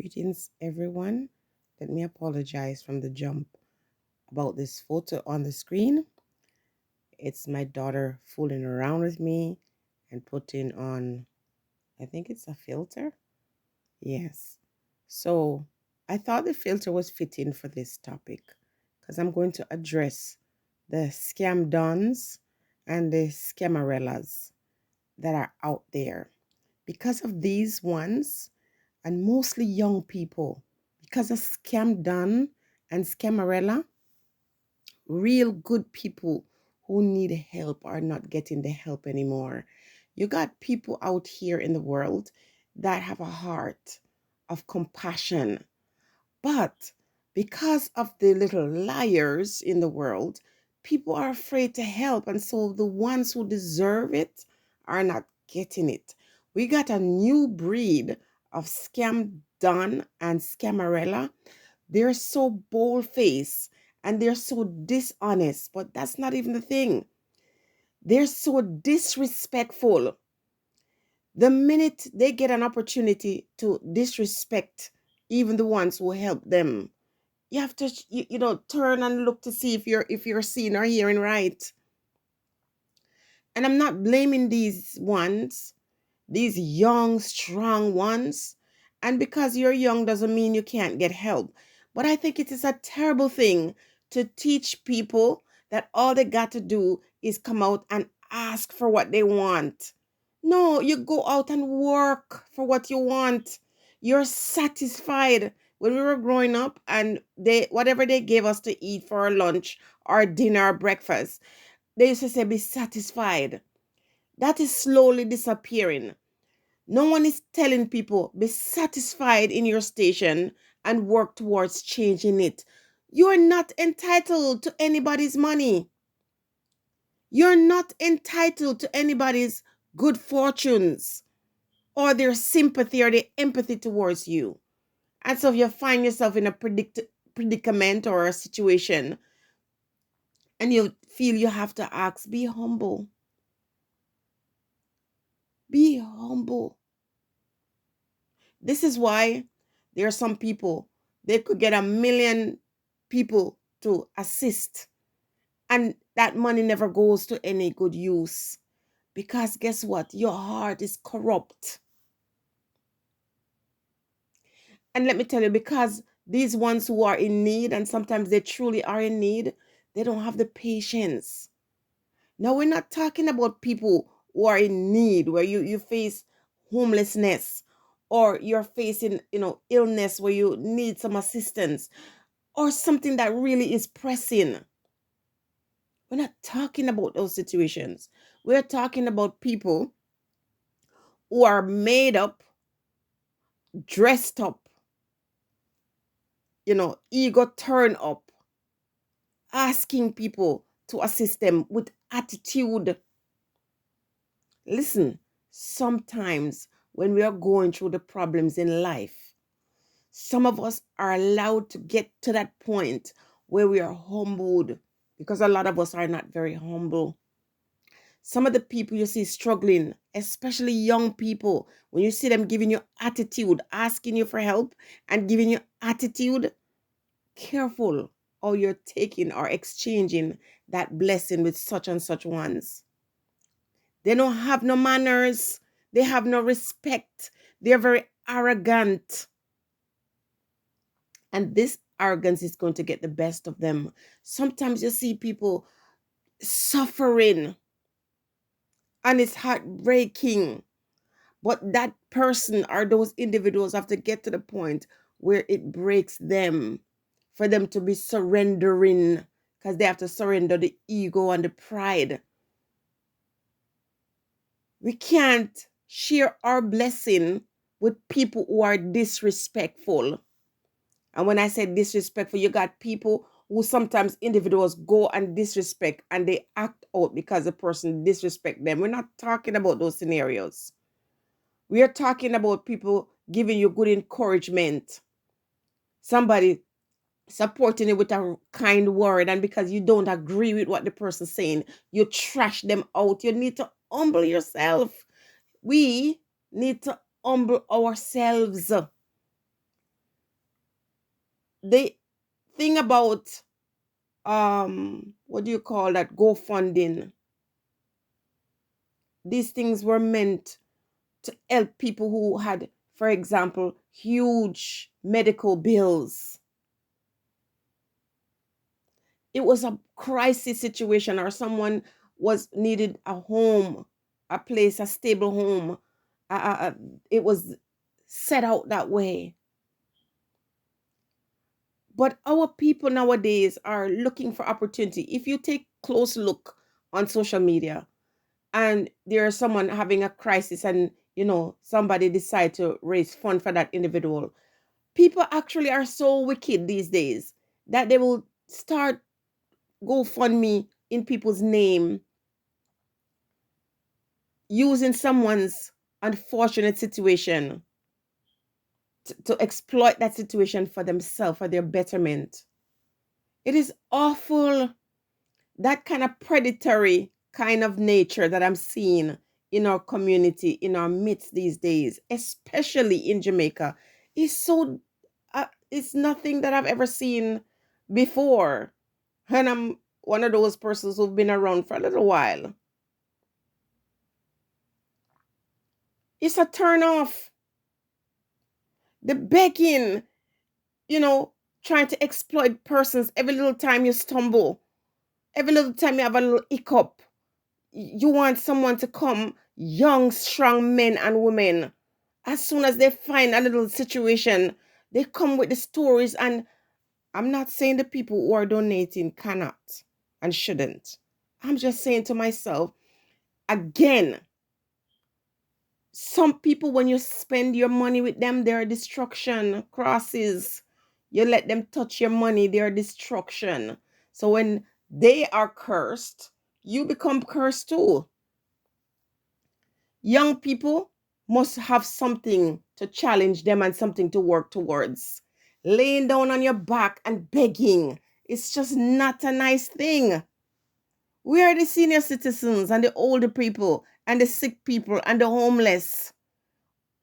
Greetings, everyone. Let me apologize from the jump about this photo on the screen. It's my daughter fooling around with me and putting on, I think it's a filter. Yes. So I thought the filter was fitting for this topic because I'm going to address the scam dons and the scamarellas that are out there. Because of these ones, and mostly young people, because of scam done and scamarella, real good people who need help are not getting the help anymore. You got people out here in the world that have a heart of compassion, but because of the little liars in the world, people are afraid to help, and so the ones who deserve it are not getting it. We got a new breed of scam don and scamarella. They're so bold faced and they're so dishonest, but that's not even the thing. They're so disrespectful. The minute they get an opportunity to disrespect even the ones who help them, you have to turn and look to see if you're seeing or hearing right. And I'm not blaming these ones, these young strong ones. And because you're young doesn't mean you can't get help. But I think it is a terrible thing to teach people that all they got to do is come out and ask for what they want. No, you go out and work for what you want. You're satisfied. When we were growing up and they whatever they gave us to eat for our lunch or dinner or breakfast, they used to say be satisfied. That is slowly disappearing. No one is telling people be satisfied in your station and work towards changing it. You are not entitled to anybody's money. You're not entitled to anybody's good fortunes or their sympathy or their empathy towards you. And so if you find yourself in a predicament or a situation and you feel you have to ask, be humble. Be humble. This is why there are some people, they could get 1 million people to assist, and that money never goes to any good use. Because guess what? Your heart is corrupt. And let me tell you, because these ones who are in need, and sometimes they truly are in need, they don't have the patience. Now, we're not talking about people who are in need, where you face homelessness or you're facing, illness where you need some assistance or something that really is pressing. We're not talking about those situations. We're talking about people who are made up, dressed up, ego turn up, asking people to assist them with attitude. Listen, sometimes when we are going through the problems in life, some of us are allowed to get to that point where we are humbled because a lot of us are not very humble. Some of the people you see struggling, especially young people, when you see them giving you attitude, asking you for help and giving you attitude, careful how you're taking or exchanging that blessing with such and such ones. They don't have no manners. They have no respect. They're very arrogant. And this arrogance is going to get the best of them. Sometimes you see people suffering and it's heartbreaking. But that person or those individuals have to get to the point where it breaks them for them to be surrendering, because they have to surrender the ego and the pride. We can't share our blessing with people who are disrespectful. And when I say disrespectful, you got people who sometimes individuals go and disrespect and they act out because the person disrespect them. We're not talking about those scenarios. We are talking about people giving you good encouragement. Somebody supporting you with a kind word, and because you don't agree with what the person's saying, you trash them out. You need to humble yourself. We need to humble ourselves. the thing about what do you call that, GoFunding, these things were meant to help people who had, for example, huge medical bills. It was a crisis situation, or someone was needed a home, a place, a stable home. It was set out that way. But our people nowadays are looking for opportunity. If you take close look on social media, and there's someone having a crisis, and somebody decide to raise fund for that individual, people actually are so wicked these days that they will start GoFundMe in people's name, using someone's unfortunate situation to exploit that situation for themselves, for their betterment. It is awful, that kind of predatory kind of nature that I'm seeing in our community, in our midst these days, especially in Jamaica, is so, it's nothing that I've ever seen before. And I'm one of those persons who've been around for a little while. It's a turn off. The begging, trying to exploit persons every little time you stumble, every little time you have a little hiccup. You want someone to come, young, strong men and women. As soon as they find a little situation, they come with the stories. And I'm not saying the people who are donating cannot and shouldn't. I'm just saying to myself, again, some people, when you spend your money with them, they're destruction crosses. You let them touch your money, they're destruction. So when they are cursed, you become cursed too. Young people must have something to challenge them and something to work towards. Laying down on your back and begging, it's just not a nice thing. We are the senior citizens and the older people and the sick people and the homeless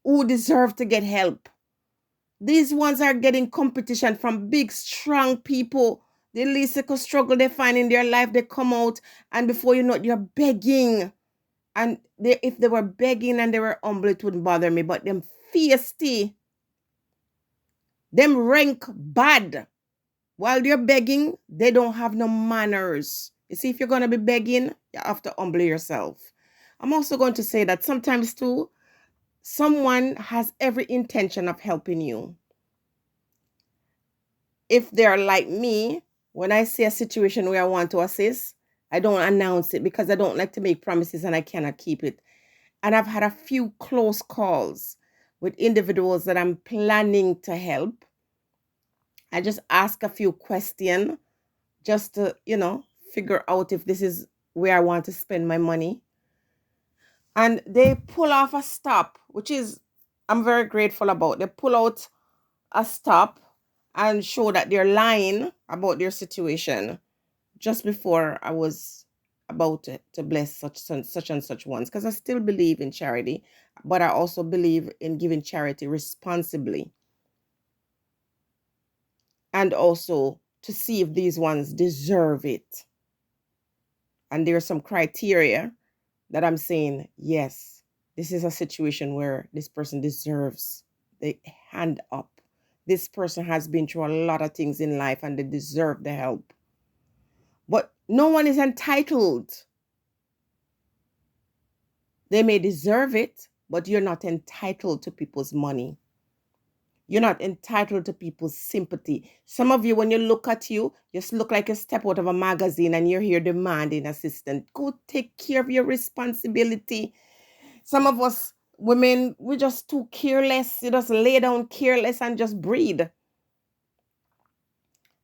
who deserve to get help. These ones are getting competition from big, strong people. The least struggle they find in their life, they come out, and before you know it, you're begging. And if they were begging and they were humble, it wouldn't bother me. But them feisty, them rank bad. While they're begging, they don't have no manners. You see, if you're going to be begging, you have to humble yourself. I'm also going to say that sometimes too, someone has every intention of helping you. If they're like me, when I see a situation where I want to assist, I don't announce it because I don't like to make promises and I cannot keep it. And I've had a few close calls with individuals that I'm planning to help. I just ask a few questions just to, figure out if this is where I want to spend my money. And they pull off a stop, which is, I'm very grateful about. They pull out a stop and show that they're lying about their situation just before I was about to bless such and such ones, because I still believe in charity, but I also believe in giving charity responsibly, and also to see if these ones deserve it. And there are some criteria that I'm saying, yes, this is a situation where this person deserves the hand up. This person has been through a lot of things in life and they deserve the help. But no one is entitled. They may deserve it, but you're not entitled to people's money. You're not entitled to people's sympathy. Some of you, when you look at you, just look like a step out of a magazine and you're here demanding assistance. Go take care of your responsibility. Some of us women, we're just too careless. You just lay down careless and just breathe.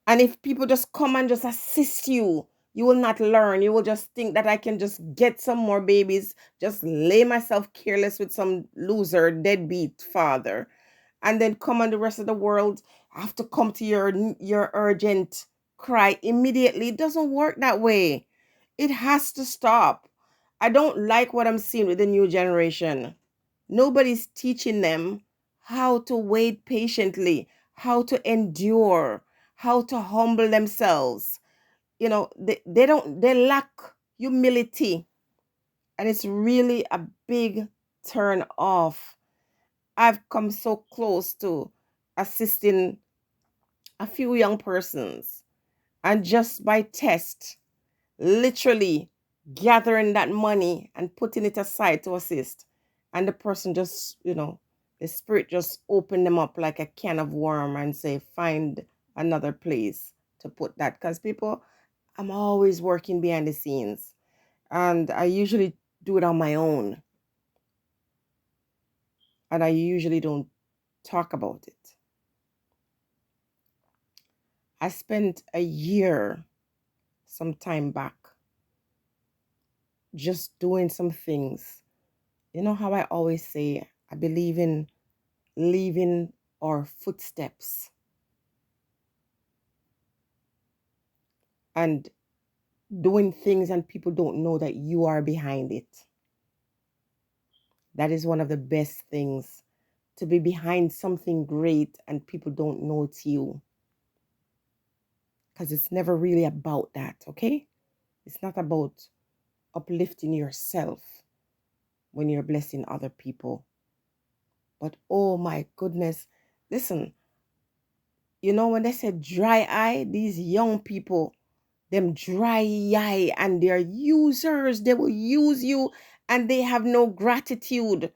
And if people just come and just assist you, you will not learn. You will just think that I can just get some more babies, just lay myself careless with some loser, deadbeat father, and then come on the rest of the world have to come to your urgent cry immediately. It doesn't work that way. It has to stop. I don't like what I'm seeing with the new generation. Nobody's teaching them how to wait patiently, how to endure. how to humble themselves. They lack humility, and it's really a big turn off. I've come so close to assisting a few young persons, and just by test, literally gathering that money and putting it aside to assist, and the person just, the spirit just opened them up like a can of worm and say, find another place to put that. Because people, I'm always working behind the scenes, and I usually do it on my own, and I usually don't talk about it. I spent a year some time back just doing some things. You know how I always say, I believe in leaving our footsteps and doing things, and people don't know that you are behind it. That is one of the best things, to be behind something great and people don't know it's you. Because it's never really about that, okay? It's not about uplifting yourself when you're blessing other people. But oh my goodness, listen, when they say dry eye, these young people, them dry eye, and they're users. They will use you, and they have no gratitude.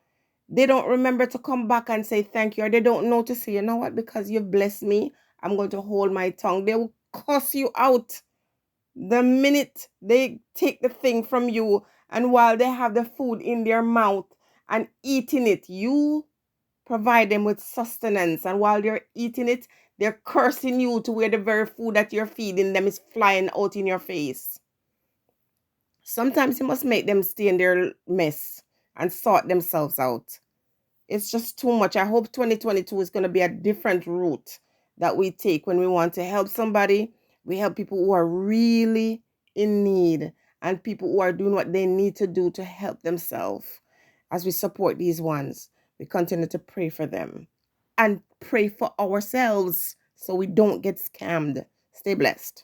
They don't remember to come back and say thank you, or they don't know to say, you know what, because you've blessed me, I'm going to hold my tongue. They will cuss you out the minute they take the thing from you. And while they have the food in their mouth and eating it, you provide them with sustenance. And while they're eating it, they're cursing you to where the very food that you're feeding them is flying out in your face. Sometimes you must make them stay in their mess and sort themselves out. It's just too much. I hope 2022 is going to be a different route that we take when we want to help somebody. We help people who are really in need, and people who are doing what they need to do to help themselves. As we support these ones, we continue to pray for them and pray for ourselves so we don't get scammed. Stay blessed.